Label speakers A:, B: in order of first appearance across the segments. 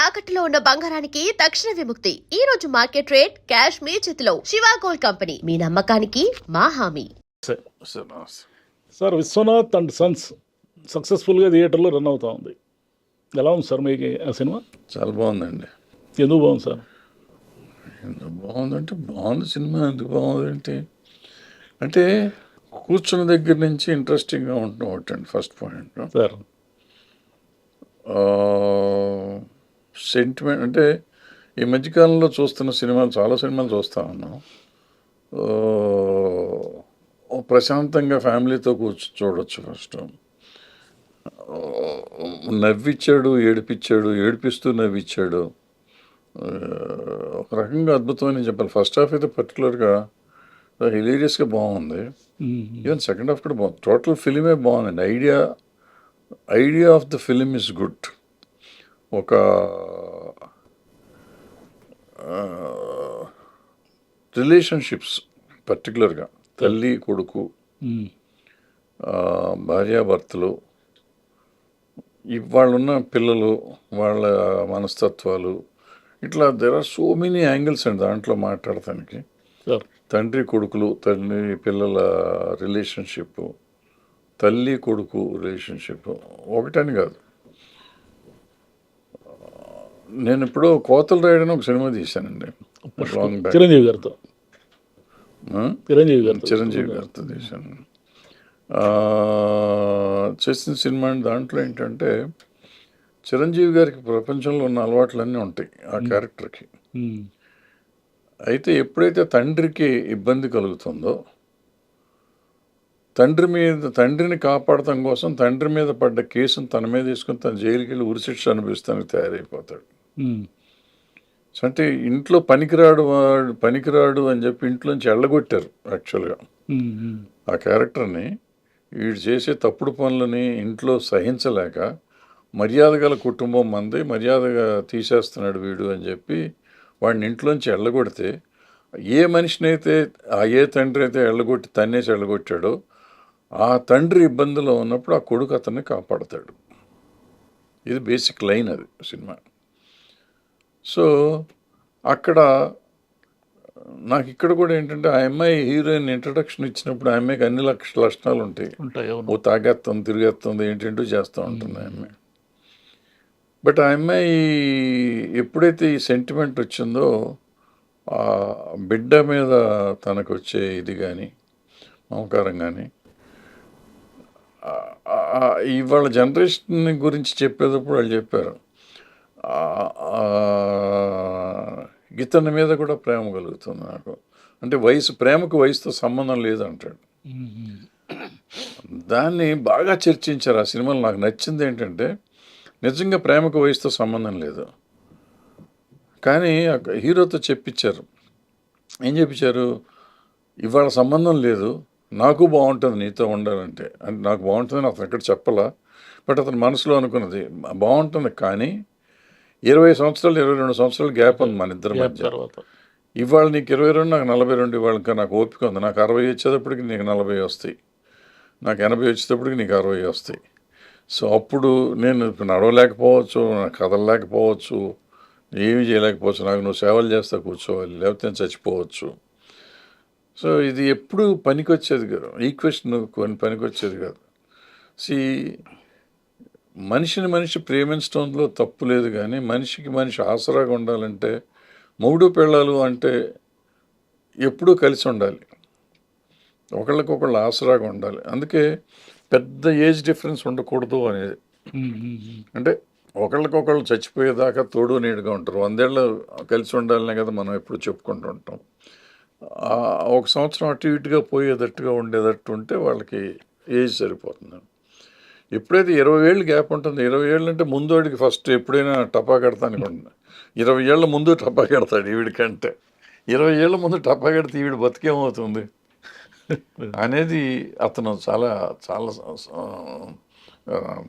A: తాకట్టులో ఉన్న బంగారానికి తక్షణ విముక్తి. ఈ రోజు మార్కెట్ రేట్ క్యాష్ మీ చేతిలో. శివ గోల్డ్ కంపెనీ, మీ నమ్మకానికి మా హామీ.
B: సార్ విశ్వనాథ్ అండ్ సన్స్ సక్సెస్ఫుల్గా థియేటర్లో రన్ అవుతా ఉంది. ఎలా ఉంది సార్ మీకు ఆ సినిమా?
C: చాలా బాగుందండి.
B: ఎందుకు బాగుంది సార్?
C: ఎందుకు బాగుందంటే బాగుంది సినిమా. ఎందుకు బాగుందంటే అంటే కూర్చున్న దగ్గర నుంచి ఇంట్రెస్టింగ్గా ఉంటున్నాం ఒకటండి ఫస్ట్ పాయింట్.
B: సార్
C: సెంటిమెంట్ అంటే ఈ మధ్యకాలంలో చూస్తున్న సినిమాలు చాలా సినిమాలు చూస్తూ ఉన్నాం. ప్రశాంతంగా ఫ్యామిలీతో చూడొచ్చు. ఫస్ట్ నవ్విచ్చాడు, ఏడిపించాడు, ఏడిపిస్తూ నవ్విచ్చాడు. ఒక రకంగా అద్భుతమని చెప్పాలి. ఫస్ట్ హాఫ్ అయితే పర్టికులర్గా హిలేరియస్గా బాగుంది. ఈవెన్ సెకండ్ హాఫ్ కూడా బాగుంది. టోటల్ ఫిలిమే బాగుందండి. Idea of the film is good. ఒక రిలేషన్షిప్స్ పర్టికులర్గా తల్లి కొడుకు, భార్యాభర్తలు, వాళ్ళున్న పిల్లలు, వాళ్ళ మనస్తత్వాలు, ఇట్లా there are so many angles అండి దాంట్లో మాట్లాడటానికి. తండ్రి కొడుకులు, తల్లి పిల్లల రిలేషన్షిప్, తల్లి కొడుకు రిలేషన్షిప్ ఒకటని కాదు. నేను ఇప్పుడు కోతలు రాయడని ఒక సినిమా తీశానండి లాంగ్ బ్యాక్. చిరంజీవి గారితో తీశాను. చేసిన సినిమా దాంట్లో ఏంటంటే చిరంజీవి గారికి ప్రపంచంలో ఉన్న అలవాట్లన్నీ ఉంటాయి ఆ క్యారెక్టర్కి. అయితే ఎప్పుడైతే తండ్రికి ఇబ్బంది కలుగుతుందో, తండ్రిని కాపాడటం కోసం తండ్రి మీద పడ్డ కేసును తన మీద తీసుకుని తన జైలుకి వెళ్ళి ఉరిశిక్ష అనుభవిస్తానికి తయారైపోతాడు. అంటే ఇంట్లో పనికిరాడు అని చెప్పి ఇంట్లోంచి ఎళ్ళగొట్టారు యాక్చువల్గా ఆ క్యారెక్టర్ని. వీడు చేసే తప్పుడు పనులని ఇంట్లో సహించలేక, మర్యాద గల కుటుంబం మంది, మర్యాదగా తీసేస్తున్నాడు వీడు అని చెప్పి వాడిని ఇంట్లోంచి ఎళ్ళగొడితే, ఏ మనిషినైతే ఏ తండ్రి అయితే తన్నేసి ఎళ్ళగొట్టాడో ఆ తండ్రి ఇబ్బందిలో ఉన్నప్పుడు ఆ కొడుకు అతన్ని కాపాడతాడు. ఇది బేసిక్ లైన్ అది సినిమా. సో అక్కడ నాకు ఇక్కడ కూడా ఏంటంటే ఆ అమ్మాయి హీరోయిన్ ఇంట్రడక్షన్ ఇచ్చినప్పుడు ఆ అమ్మాయికి అన్ని లక్షణాలు ఉంటాయి. ఓ తాగేస్తుంది, తిరిగేస్తుంది, ఏంటంటూ చేస్తూ ఉంటుంది ఆ అమ్మాయి. బట్ ఆ అమ్మాయి ఎప్పుడైతే ఈ సెంటిమెంట్ వచ్చిందో, ఆ బిడ్డ మీద తనకు వచ్చే ఇది కానీ మమకారం కానీ, ఇవాళ జనరేషన్ గురించి చెప్పేటప్పుడు వాళ్ళు చెప్పారు ఇతని మీద కూడా ప్రేమ కలుగుతుంది నాకు. అంటే ప్రేమకు వయసుతో సంబంధం లేదంటాడు. దాన్ని బాగా చర్చించారు ఆ సినిమాలో. నాకు నచ్చింది ఏంటంటే నిజంగా ప్రేమకు వయసుతో సంబంధం లేదు, కానీ హీరోతో చెప్పించారు. ఏం చెప్పించారు? ఇవాళ సంబంధం లేదు, నాకు బాగుంటుంది నీతో ఉండాలంటే. అంటే నాకు బాగుంటుందని అతను ఎక్కడ చెప్పలా, బట్ అతని మనసులో అనుకున్నది బాగుంటుంది. కానీ 20 సంవత్సరాలు 22 సంవత్సరాలు గ్యాప్ ఉంది మన ఇద్దరి మధ్య. ఇవాళ నీకు 22, నాకు 42. ఇవాళ ఇంకా నాకు ఓపిక ఉంది. నాకు 60 వచ్చేటప్పటికి నీకు 40 వస్తాయి, నాకు 80 వచ్చేటప్పటికి నీకు 60 వస్తాయి. సో అప్పుడు నేను నడవలేకపోవచ్చు, కదలలేకపోవచ్చు, ఏమీ చేయలేకపోవచ్చు. నాకు నువ్వు సేవలు చేస్తా కూర్చోవాలి, లేకపోతే నేను చచ్చిపోవచ్చు. సో ఇది ఎప్పుడు పనికొచ్చేది కాదు, ఈక్వేషన్ పనికొచ్చేది కాదు. మనిషి ప్రేమించడంలో తప్పు లేదు, కానీ మనిషికి మనిషి ఆసరాగా ఉండాలంటే మొగుడు పెళ్ళాలు అంటే ఎప్పుడూ కలిసి ఉండాలి, ఒకళ్ళకొకళ్ళు ఆసరాగా ఉండాలి. అందుకే పెద్ద ఏజ్ డిఫరెన్స్ ఉండకూడదు అనేది. అంటే ఒకళ్ళకొకళ్ళు చచ్చిపోయేదాకా తోడు నీడుగా ఉంటారు. 100 ఏళ్ళు కలిసి ఉండాలనే కదా మనం ఎప్పుడు చెప్పుకుంటూ ఉంటాం. 1 సంవత్సరం అటు ఇటుగా పోయేటట్టుగా ఉండేటట్టు ఉంటే వాళ్ళకి ఏజ్ సరిపోతుంది. ఎప్పుడైతే 20 ఏళ్ళు గ్యాప్ ఉంటుంది, 20 ఏళ్ళు అంటే ముందోడికి ఫస్ట్ ఎప్పుడైనా టపా కడతా అనుకుంటున్నా. 20 ఏళ్ళ ముందు టపా కడతాడు ఈవిడికంటే. 20 ఏళ్ళ ముందు టపా కడితే ఈవిడ బతికేమవుతుంది అనేది అతను చాలా చాలా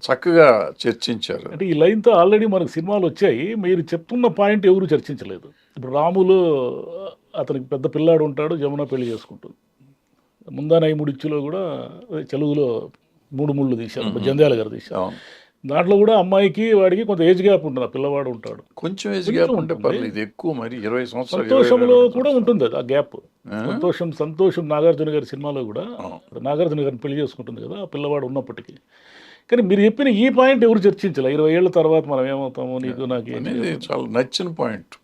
C: చక్కగా చర్చించారు.
B: అంటే ఈ లైన్తో ఆల్రెడీ మనకు సినిమాలు వచ్చాయి. మీరు చెప్తున్న పాయింట్ ఎవరు చర్చించలేదు. ఇప్పుడు రాములో అతనికి పెద్ద పిల్లాడు ఉంటాడు, జమున పెళ్లి చేసుకుంటుంది. ముందానై ముడిచ్చులో కూడా తెలుగులో 3 ముళ్ళు తీశారు, జంధ్యాల గారు తీశారు. దాంట్లో కూడా అమ్మాయికి వాడికి కొంత ఏజ్ గ్యాప్ ఉంటుంది, ఆ పిల్లవాడు ఉంటాడు.
C: కొంచెం ఏజ్
B: కొంచెం
C: గ్యాప్ ఉంటే
B: ఉంటుంది.
C: పర్లేదు, ఇది ఎక్కువ మరి 20 సంవత్సరాలు,
B: సంతోషంలో
C: 22
B: కూడా
C: సంవత్సరాలు.
B: ఉంటుంది అది ఆ గ్యాప్.
C: ఆ?
B: సంతోషం నాగార్జున గారి సినిమాలో కూడా
C: ఆ.
B: నాగార్జున గారిని పెళ్లి చేసుకుంటుంది కదా ఆ పిల్లవాడు ఉన్నప్పటికీ. కానీ మీరు చెప్పిన ఈ పాయింట్ ఎవరు చర్చించాలి? 20 ఏళ్ళ తర్వాత మనం ఏమవుతాము, నీకు నాకు ఏంటి?
C: అనేది చాలా నచ్చిన పాయింట్.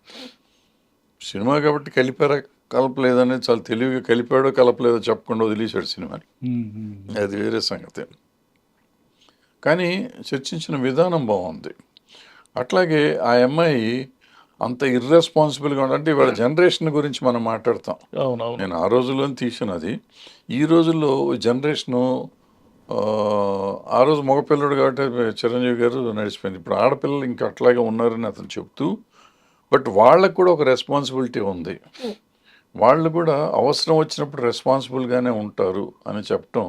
C: సినిమా కాబట్టి కలిపారా కలపలేదనేది చాలా తెలివిగా కలిపాడో కలపలేదో చెప్పకుండా వదిలేశాడు సినిమాని, అది వేరే సంగతి. కానీ చర్చించిన విధానం బాగుంది. అట్లాగే ఆ అమ్మాయి అంత ఇర్రెస్పాన్సిబుల్గా అంటే ఇవాళ జనరేషన్ గురించి మనం మాట్లాడతాం.
B: అవునవును.
C: నేను ఆ రోజుల్లో తీసినది. ఈ రోజుల్లో జనరేషను ఆ రోజు మగపిల్లడు కాబట్టి చిరంజీవి గారు నడిచిపోయింది. ఇప్పుడు ఆడపిల్లలు ఇంకా అట్లాగే ఉన్నారని అతను చెప్తూ, బట్ వాళ్ళకు కూడా ఒక రెస్పాన్సిబిలిటీ ఉంది, వాళ్ళు కూడా అవసరం వచ్చినప్పుడు రెస్పాన్సిబుల్గానే ఉంటారు అని చెప్పటం.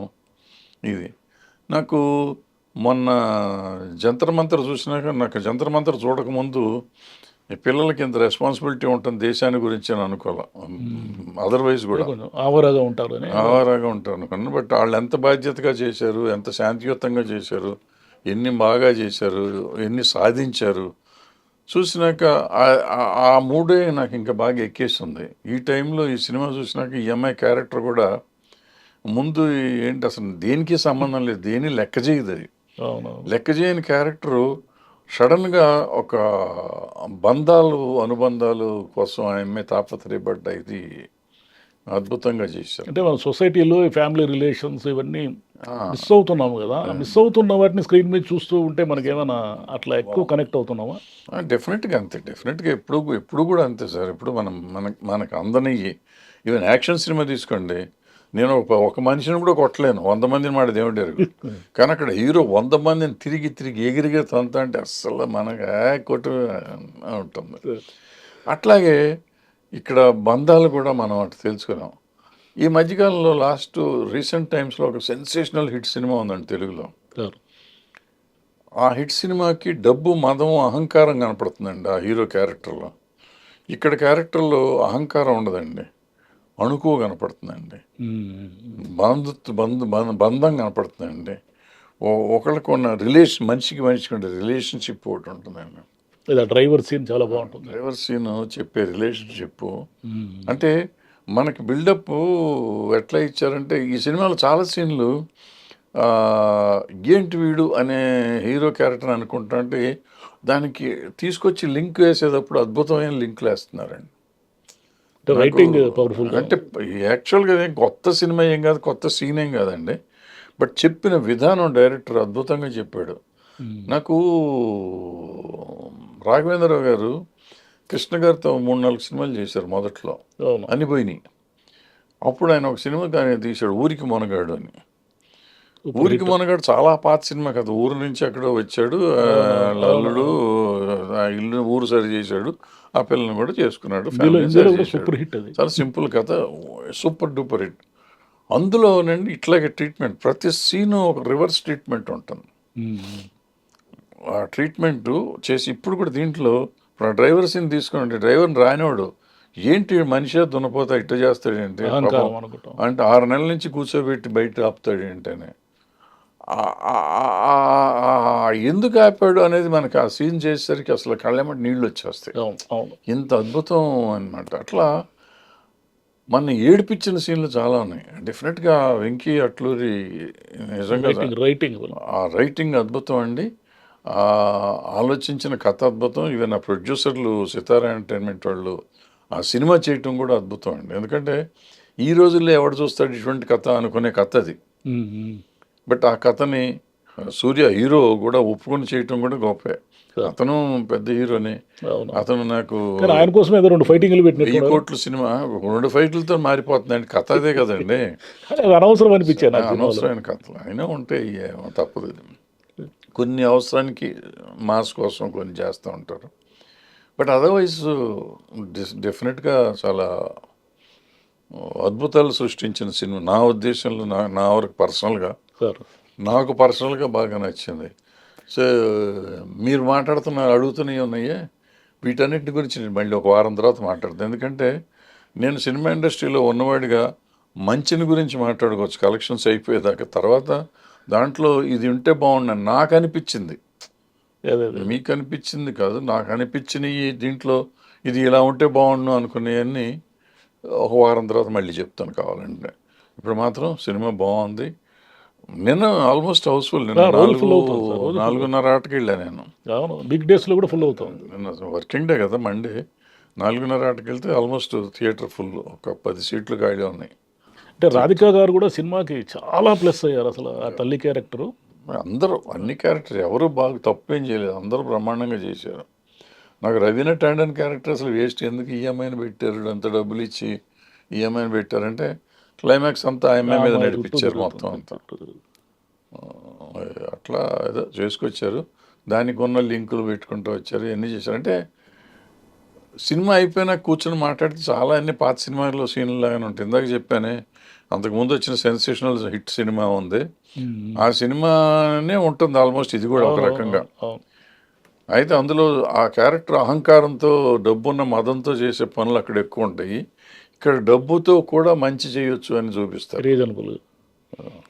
C: ఇది నాకు మొన్న జంతర్ మంతర్ చూసినాక, నాకు జంతర్ మంతర్ చూడకముందు ఈ పిల్లలకి ఇంత రెస్పాన్సిబిలిటీ ఉంటుంది దేశాన్ని గురించి అని అనుకోవాలి. అదర్వైజ్ కూడా
B: కొంచెం ఆవరాగా ఉంటారు అని.
C: ఆవారాగా ఉంటారు అనుకున్నాను. బట్ వాళ్ళు ఎంత బాధ్యతగా చేశారు, ఎంత శాంతియుతంగా చేశారు, ఎన్ని బాగా చేశారు, ఎన్ని సాధించారు చూసినాక ఆ మూడే నాకు ఇంకా బాగా ఎక్కేస్తుంది. ఈ టైంలో ఈ సినిమా చూసినాక ఈ అమ్మాయి క్యారెక్టర్ కూడా ముందు ఏంటి అసలు దేనికి సంబంధం లేదు, దేని లెక్క చేయదు అది.
B: అవునవును.
C: లెక్క చేయని క్యారెక్టరు సడన్గా ఒక అనుబంధాలు కోసం ఆ అమ్మాయి తాపత్రయపడ్డ ఇది అద్భుతంగా చేశారు.
B: అంటే మన సొసైటీలో ఫ్యామిలీ రిలేషన్స్ ఇవన్నీ మిస్ అవుతున్నాము కదా, మిస్ అవుతున్న వాటిని స్క్రీన్ మీద చూస్తూ ఉంటే మనకేమైనా అట్లా ఎక్కువ కనెక్ట్ అవుతున్నామా?
C: డెఫినెట్గా అంతే, డెఫినెట్గా ఎప్పుడు కూడా అంతే సార్. ఇప్పుడు మనకు అందని ఈవెన్ యాక్షన్ సినిమా తీసుకోండి, నేను ఒక మనిషిని కూడా కొట్టలేను, 100 మందిని మాట దేవుడు ఎరుగు. కానీ అక్కడ హీరో 100 మందిని తిరిగి ఎగిరిగే తంత అంటే అస్సలు మనకు కొట్టు ఉంటుంది. అట్లాగే ఇక్కడ బంధాలు కూడా మనం అటు తెలుసుకున్నాం. ఈ మధ్యకాలంలో రీసెంట్ టైమ్స్లో ఒక సెన్సేషనల్ హిట్ సినిమా ఉందండి తెలుగులో. ఆ హిట్ సినిమాకి డబ్బు, మదం, అహంకారం కనపడుతుందండి ఆ హీరో క్యారెక్టర్లో. ఇక్కడ క్యారెక్టర్లో అహంకారం ఉండదండి, అణుకు కనపడుతుందండి, బంధం కనపడుతుందండి, ఒకళ్ళకు ఉన్న మనిషికి ఉండే రిలేషన్షిప్ ఒకటి ఉంటుందండి.
B: డ్రైవర్ సీన్ చాలా బాగుంటుంది.
C: డ్రైవర్ సీన్ చెప్పే రిలేషన్షిప్ అంటే మనకి బిల్డప్ ఎట్లా ఇచ్చారంటే ఈ సినిమాలో చాలా సీన్లు ఏంటి వీడు అనే హీరో క్యారెక్టర్ అనుకుంటా అంటే దానికి తీసుకొచ్చి లింక్ వేసేటప్పుడు అద్భుతమైన లింక్లు వేస్తున్నారండి.
B: Writing powerful.
C: అంటే యాక్చువల్గా కొత్త సినిమా ఏం కాదు, కొత్త సీన్ ఏం కాదండి, బట్ చెప్పిన విధానం డైరెక్టర్ అద్భుతంగా చెప్పాడు. నాకు రాఘవేంద్రరావు గారు కృష్ణ గారితో 3-4 సినిమాలు చేశారు మొదట్లో, అని పోయినాయి. అప్పుడు ఆయన ఒక సినిమా కానీ తీశాడు, ఊరికి మొనగాడు అని. ఊరికి మొనగాడు చాలా పాత సినిమా కదా, ఊరు నుంచి ఎక్కడో వచ్చాడు, అల్లుడు ఇల్లు ఊరు సరి చేశాడు, ఆ పిల్లని కూడా చేసుకున్నాడు,
B: సూపర్ హిట్. అది
C: చాలా సింపుల్ కథ, సూపర్ డూపర్ హిట్. అందులోనండి ఇట్లాగే ట్రీట్మెంట్, ప్రతి సీను ఒక రివర్స్ ట్రీట్మెంట్ ఉంటుంది. ఆ ట్రీట్మెంట్ చేసి ఇప్పుడు కూడా దీంట్లో ఇప్పుడు ఆ డ్రైవర్ సీన్ తీసుకోండి, డ్రైవర్ని రానివాడు ఏంటి మనిషి దున్నపోతా ఇట్ట చేస్తాడు ఏంటి అంటే 6 నెలల నుంచి కూర్చోబెట్టి బయట ఆపుతాడు ఏంటని, ఎందుకు ఆపాడు అనేది మనకు ఆ సీన్ చేసేసరికి అసలు కళ్ళెమ్మటి నీళ్ళు వచ్చేస్తాయి. ఇంత అద్భుతం అనమాట. అట్లా మన ఏడిపించిన సీన్లు చాలా ఉన్నాయి. డెఫినెట్గా వెంకీ అట్లూరి నిజంగా ఆ రైటింగ్ అద్భుతం అండి, ఆలోచించిన కథ అద్భుతం. ఈవెన్ ఆ ప్రొడ్యూసర్లు సితారా ఎంటర్టైన్మెంట్ వాళ్ళు ఆ సినిమా చేయటం కూడా అద్భుతం అండి. ఎందుకంటే ఈ రోజుల్లో ఎవడు చూస్తాడు ఇటువంటి కథ అనుకునే కథ అది. బట్ ఆ కథని సూర్య హీరో కూడా ఒప్పుకొని చేయటం కూడా గొప్పే. అతను పెద్ద హీరోని, అతను నాకు
B: ఆయన కోసం 2 ఫైటింగ్లు పెట్టిన
C: 1000 కోట్ల సినిమా 2 ఫైట్లతో మారిపోతుందండి, కథ అదే కదండి.
B: అనవసరం అనిపించాను,
C: అనవసరమైన కథలు అయినా ఉంటే తప్పదు. కొన్ని అవసరానికి మాస్ కోసం కొన్ని చేస్తూ ఉంటారు, బట్ అదర్వైజ్ డెఫినెట్గా చాలా అద్భుతాలు సృష్టించిన సినిమా నా ఉద్దేశంలో. నా వరకు పర్సనల్గా నాకు బాగా నచ్చింది. సో మీరు అడుగుతున్నాయి ఉన్నాయే, వీటన్నిటి గురించి నేను మళ్ళీ ఒక వారం తర్వాత మాట్లాడతాను. ఎందుకంటే నేను సినిమా ఇండస్ట్రీలో ఉన్నవాడిగా మంచిని గురించి మాట్లాడుకోవచ్చు కలెక్షన్స్ అయిపోయేదాకా, తర్వాత దాంట్లో ఇది ఉంటే బాగుండని నాకు అనిపించింది.
B: అదే అదే.
C: మీకు అనిపించింది కాదు, నాకు అనిపించినవి దీంట్లో ఇది ఇలా ఉంటే బాగుండు అనుకునేవన్నీ ఒక వారం తర్వాత మళ్ళీ చెప్తాను కావాలంటే. ఇప్పుడు మాత్రం సినిమా బాగుంది. నిన్న ఆల్మోస్ట్ హౌస్ఫుల్. నిన్న
B: రోజు full అవుతుంది సార్, రోజు full.
C: 4:30 ఆటకి వెళ్ళా నేను.
B: అవును, బిగ్ డేస్లో కూడా ఫుల్ అవుతుంది.
C: నిన్న వర్కింగ్ డే కదా, మండే. 4:30 ఆటకి వెళ్తే ఆల్మోస్ట్ థియేటర్ ఫుల్. ఒక 10 సీట్లు ఖాళీ ఉన్నాయి.
B: అంటే రాధికా గారు కూడా సినిమాకి చాలా ప్లస్ అయ్యారు అసలు, ఆ తల్లి క్యారెక్టరు.
C: అందరూ అన్ని క్యారెక్టర్ ఎవరు బాగా తప్పేం చేయలేదు, అందరూ బ్రహ్మాండంగా చేశారు. నాకు రవీనా టాండన్ క్యారెక్టర్ అసలు వేస్ట్. ఎందుకు ఈఎంఐని పెట్టారు, అంత డబ్బులు ఇచ్చి ఈఎంఐని పెట్టారంటే క్లైమాక్స్ అంతా ఐఎంఐ మీద నడిపించారు మొత్తం అంతా. అట్లా ఏదో చేసుకొచ్చారు, దానికి ఉన్న లింకులు పెట్టుకుంటూ వచ్చారు, ఇవన్నీ చేశారు. అంటే సినిమా అయిపోయినా కూర్చొని మాట్లాడితే చాలా అన్ని పాత సినిమాల్లో సీన్లు లాగానే ఉంటాయి. ఇందాక చెప్పానే, అంతకుముందు వచ్చిన సెన్సేషనల్ హిట్ సినిమా ఉంది, ఆ సినిమానే ఉంటుంది ఆల్మోస్ట్ ఇది కూడా ఒక రకంగా.
B: అవును.
C: అయితే అందులో ఆ క్యారెక్టర్ అహంకారంతో, డబ్బున్న మదంతో చేసే పనులు అక్కడ ఎక్కువ ఉంటాయి. ఇక్కడ డబ్బుతో కూడా మంచి చేయొచ్చు అని చూపిస్తారు.
B: రీజనబుల్.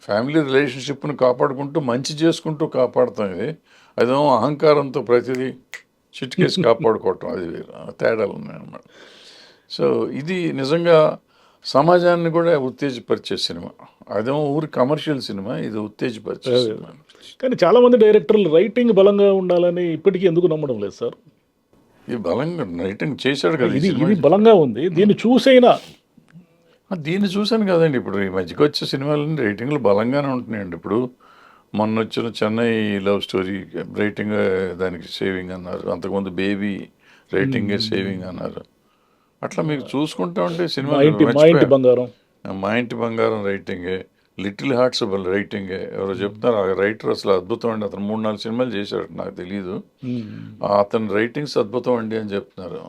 C: ఫ్యామిలీ రిలేషన్షిప్ని కాపాడుకుంటూ మంచి చేసుకుంటూ కాపాడుతాం. ఇది అదేమో అహంకారంతో ప్రతిదీ చిట్కేసి కాపాడుకోవటం, అది వేరు తేడాలు ఉన్నాయన్నమాట. సో ఇది నిజంగా సమాజాన్ని కూడా ఉత్తేజపరిచే సినిమా. అదేమో ఊరి కమర్షియల్ సినిమా, ఇది ఉత్తేజపరిచే సినిమా.
B: కానీ చాలా మంది డైరెక్టర్లు రైటింగ్ బలంగా ఉండాలని ఇప్పటికీ ఎందుకు నమ్మడం లేదు సార్?
C: ఇది బలంగా రైటింగ్ చేశాడు కదా ఈ
B: ఇది
C: సినిమా.
B: ఇది బలంగా ఉంది, దీన్ని చూసైనా.
C: దీన్ని చూశాను కదండి. ఇప్పుడు ఈ మధ్యకి వచ్చే సినిమాలన్నీ రేటింగ్లు బలంగానే ఉంటున్నాయండి. ఇప్పుడు మొన్న వచ్చిన చెన్నై లవ్ స్టోరీ రేటింగ్ దానికి సేవింగ్ అన్నారు, అంతకుముందు బేబీ రేటింగే సేవింగ్ అన్నారు. అట్లా మీకు చూసుకుంటా ఉంటే సినిమా
B: మా ఇంటి బంగారం,
C: మా ఇంటి బంగారం రైటింగే, లిటిల్ హార్ట్స్ రైటింగే. ఎవరో చెప్తున్నారు ఆ రైటర్ అసలు అద్భుతం అండి, అతను 3-4 సినిమాలు చేశాడు, నాకు తెలియదు. అతని రైటింగ్స్ అద్భుతం అండి అని చెప్తున్నారు.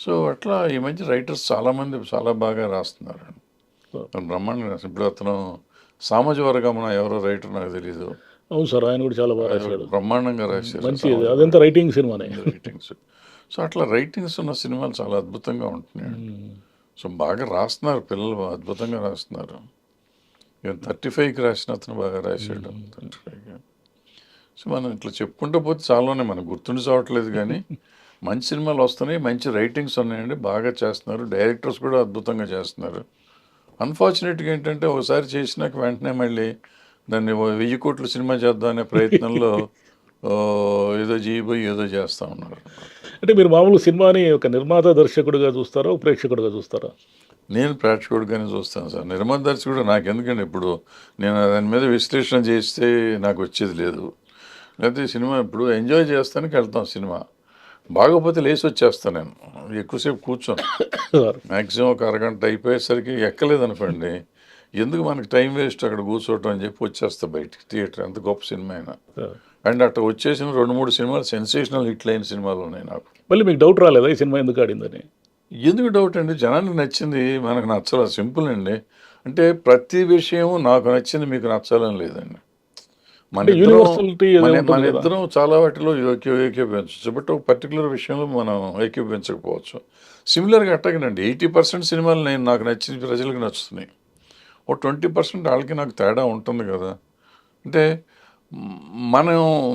C: సో అట్లా ఈ మధ్య రైటర్స్ చాలామంది చాలా బాగా రాస్తున్నారు, బ్రహ్మాండంగా రాస్తారు. ఇప్పుడు అతను సామాజిక వర్గమున ఎవరో రైటర్ నాకు తెలియదు.
B: అవును సార్, ఆయన కూడా చాలా బాగా రాశాడు,
C: బ్రహ్మాండంగా రాశారు.
B: మంచి అదంతా రైటింగ్ సినిమానే.
C: రైటింగ్స్. సో అట్లా రైటింగ్స్ ఉన్న సినిమాలు చాలా అద్భుతంగా ఉంటున్నాయి. సో బాగా రాస్తున్నారు పిల్లలు, అద్భుతంగా రాస్తున్నారు. 35కి రాసిన అతను బాగా రాశాడు, 35కి. సో మనం ఇట్లా చెప్పుకుంటూ పోతే చాలానే మనకు గుర్తుండి చావట్లేదు, కానీ మంచి సినిమాలు వస్తున్నాయి, మంచి రైటింగ్స్ ఉన్నాయండి, బాగా చేస్తున్నారు. డైరెక్టర్స్ కూడా అద్భుతంగా చేస్తున్నారు. అన్ఫార్చునేట్గా ఏంటంటే ఒకసారి చేసినాక వెంటనే మళ్ళీ దాన్ని 1000 కోట్ల సినిమా చేద్దాం అనే ప్రయత్నంలో ఏదో చేయబోయి ఏదో చేస్తూ ఉన్నారు.
B: అంటే మీరు మామూలు సినిమాని ఒక నిర్మాత దర్శకుడిగా చూస్తారా, ఒక ప్రేక్షకుడిగా చూస్తారా?
C: నేను ప్రేక్షకుడిగానే చూస్తాను సార్. నిర్మాత దర్శకుడు నాకు ఎందుకంటే ఇప్పుడు నేను దాని మీద విశ్లేషణ చేస్తే నాకు వచ్చేది లేదు. లేకపోతే సినిమా ఇప్పుడు ఎంజాయ్ చేస్తానికి వెళ్తాం, సినిమా బాగోపోతే లేచి వచ్చేస్తాను. నేను ఎక్కువసేపు కూర్చోను, మ్యాక్సిమం ఒక అరగంట అయిపోయేసరికి ఎక్కలేదనుకోండి, ఎందుకు మనకి టైం వేస్ట్ అక్కడ కూర్చోవటం అని చెప్పి వచ్చేస్తా బయటికి. థియేటర్ ఎంత గొప్ప సినిమా అయినా. అండ్ అట్లా వచ్చేసిన 2-3 సినిమాలు సెన్సేషనల్ హిట్ అయిన సినిమాలు ఉన్నాయి నాకు.
B: మళ్ళీ మీకు డౌట్ రాలేదా ఈ సినిమా ఎందుకు ఆడిందని?
C: ఎందుకు డౌట్ అండి, జనానికి నచ్చింది, మనకు నచ్చలేదు, సింపుల్ అండి. అంటే ప్రతి విషయం నాకు నచ్చింది మీకు నచ్చాలని లేదండి. మన ఇద్దరం చాలా వాటిలో ఏకీభవించవచ్చు, బట్ ఒక పర్టికులర్ విషయంలో మనం ఏకీభవించకపోవచ్చు. సిమిలర్గా అట్టగనండి 80% సినిమాలు నాకు నచ్చిన ప్రజలకు నచ్చుతున్నాయి, ఓ 20% వాళ్ళకి నాకు తేడా ఉంటుంది కదా. అంటే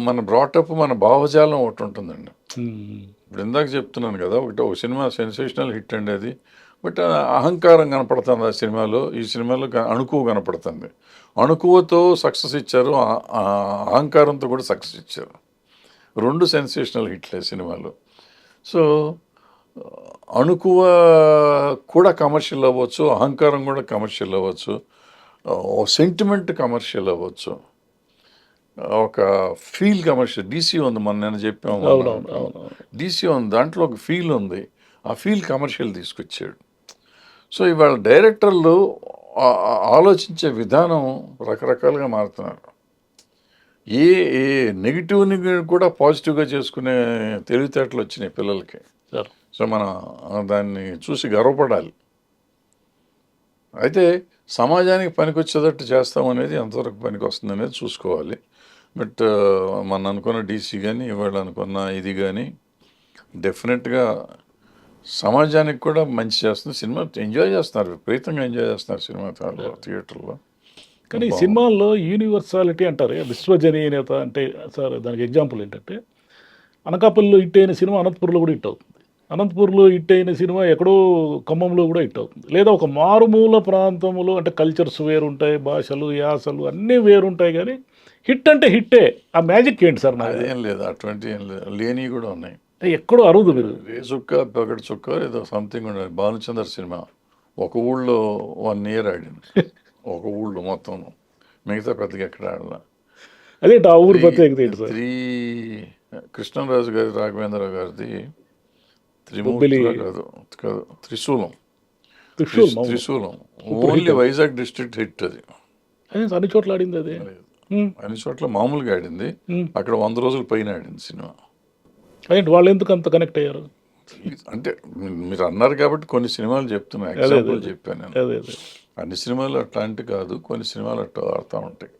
C: మన బ్రాటప్, మన భావజాలం ఒకటి ఉంటుందండి. ఇప్పుడు ఇందాక చెప్తున్నాను కదా, ఒక సినిమా సెన్సేషనల్ హిట్ అండి అది, బట్ అహంకారం కనపడుతుంది ఆ సినిమాలో. ఈ సినిమాలో అణుకువ కనపడుతుంది. అణుకువతో సక్సెస్ ఇచ్చారు, అహంకారంతో కూడా సక్సెస్ ఇచ్చారు. 2 సెన్సేషనల్ హిట్లే సినిమాలు. సో అణుకువ కూడా కమర్షియల్ అవ్వచ్చు, అహంకారం కూడా కమర్షియల్ అవ్వచ్చు, సెంటిమెంట్ కమర్షియల్ అవ్వచ్చు, ఒక ఫీల్ కమర్షియల్. డీసీ ఉంది, మన నేను చెప్పాము, డీసీ ఉంది, దాంట్లో ఒక ఫీల్ ఉంది, ఆ ఫీల్ కమర్షియల్ తీసుకొచ్చాడు. సో ఇవాళ డైరెక్టర్లు ఆలోచించే విధానం రకరకాలుగా మారుతున్నారు. ఏ నెగిటివ్ని కూడా పాజిటివ్గా చేసుకునే తెలివితేటలు వచ్చినాయి పిల్లలకి. సో మనం దాన్ని చూసి గర్వపడాలి. అయితే సమాజానికి పనికొచ్చేటట్టు చేస్తామనేది ఎంతవరకు పనికి వస్తుంది అనేది చూసుకోవాలి. బట్ మన అనుకున్న డీసీ కానీ ఇవాళ అనుకున్న ఇది కానీ డెఫినెట్గా సమాజానికి కూడా మంచి చేస్తుంది. సినిమా ఎంజాయ్ చేస్తున్నారు, విపరీతంగా ఎంజాయ్ చేస్తున్నారు సినిమా థియేటర్లో.
B: కానీ ఈ సినిమాల్లో యూనివర్సాలిటీ అంటారు, విశ్వజనీయత అంటే సార్ దానికి ఎగ్జాంపుల్ ఏంటంటే అనకాపల్లిలో హిట్ అయిన సినిమా అనంతపూర్లో కూడా హిట్ అవుతుంది, అనంతపూర్లో హిట్ అయిన సినిమా ఎక్కడో ఖమ్మంలో కూడా హిట్ అవుతుంది. లేదా ఒక మారుమూల ప్రాంతంలో అంటే కల్చర్స్ వేరుంటాయి, భాషలు యాసలు అన్నీ వేరుంటాయి, కానీ హిట్ అంటే హిట్టే. ఆ మ్యాజిక్ ఏంటి సార్? నాకు
C: అదేం లేదు, అటువంటి ఏం లేదు, లేని కూడా ఉన్నాయి.
B: ఎక్కడో అరుదు మీరు.
C: రే చుక్క పెగటి చుక్క ఏదో సంథింగ్ ఉండదు. భానుచంద్ర సినిమా ఒక ఊళ్ళో 1 year ఆడింది, ఒక ఊళ్ళో మొత్తం, మిగతా పెద్దగా ఎక్కడ ఆడాల.
B: అదేంటి ఆ ఊరు ప్రత్యేకత ఏంటి సార్?
C: కృష్ణరాజు గారి, రాఘవేంద్రరావు గారిది
B: బొబ్బిలి.
C: కాదు కాదు త్రిశూలం.
B: త్రిశూల్ మామూలు.
C: త్రిశూలం ఓన్లీ వైజాగ్ డిస్ట్రిక్ట్ హిట్ అది.
B: అదే అన్ని చోట్ల ఆడింది అదే.
C: అన్ని చోట్ల మామూలుగా ఆడింది, అక్కడ 100 రోజుల పైన ఆడింది సినిమా.
B: అదేంటి వాళ్ళు ఎందుకు అంత కనెక్ట్ అయ్యారు?
C: అంటే మీరు అన్నారు కాబట్టి కొన్ని సినిమాలు చెప్తున్నా, ఎగ్జాంపుల్ చెప్పాను నేను.
B: అదే అదే
C: అన్ని సినిమాలు అట్లాంటి కాదు, కొన్ని సినిమాలు అట్లా ఆడుతూ ఉంటాయి.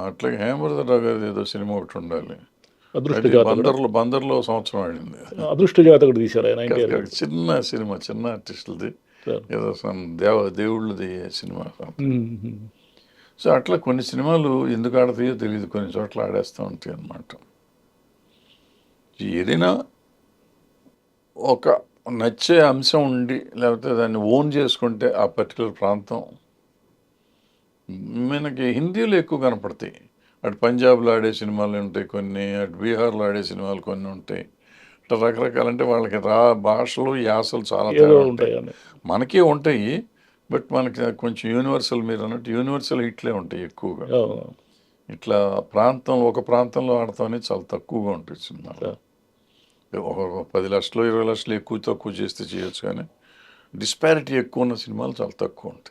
C: అట్లాగే హేమవర్ధనరావు గారిది ఏదో సినిమా ఒకటి ఉండాలి,
B: అదృష్ట
C: అది
B: జాతకుడు.
C: బందర్లో సంవత్సరం ఆడింది.
B: అదృష్ట జాతకుడు తీశారు ఆయన 90
C: చిన్న సినిమా, చిన్న ఆర్టిస్టులది,
B: సార్.
C: ఏదో దేవుళ్ళది సినిమా. సో అట్లా కొన్ని సినిమాలు ఎందుకు ఆడతాయో తెలియదు, కొన్ని చోట్ల ఆడేస్తూ ఉంటాయి అన్నమాట. ఏదైనా ఒక నచ్చే అంశం ఉండి లేకపోతే దాన్ని ఓన్ చేసుకుంటే ఆ పర్టికులర్ ప్రాంతం మనకి హిందీలో ఎక్కువ కనపడతాయి. అటు పంజాబ్లో ఆడే సినిమాలు ఉంటాయి కొన్ని, అటు బీహార్లో ఆడే సినిమాలు కొన్ని ఉంటాయి. అట్లా రకరకాలంటే వాళ్ళకి భాషలు యాసలు చాలా
B: ఏదో
C: తేడా
B: ఉంటాయి
C: ఉంటాయి.
B: అని.
C: మనకే ఉంటాయి, బట్ మనకి కొంచెం యూనివర్సల్, మీరు అన్నట్టు యూనివర్సల్ హిట్లే ఉంటాయి ఎక్కువగా. ఇట్లా ఒక ప్రాంతంలో ఆడతాం అనేది చాలా తక్కువగా ఉంటుంది సినిమా. ఒక 10 లక్షలు 20 లక్షలు ఎక్కువ తక్కువ చేస్తే చేయొచ్చు, కానీ డిస్పారిటీ ఎక్కువ ఉన్న సినిమాలు చాలా తక్కువ ఉంటాయి.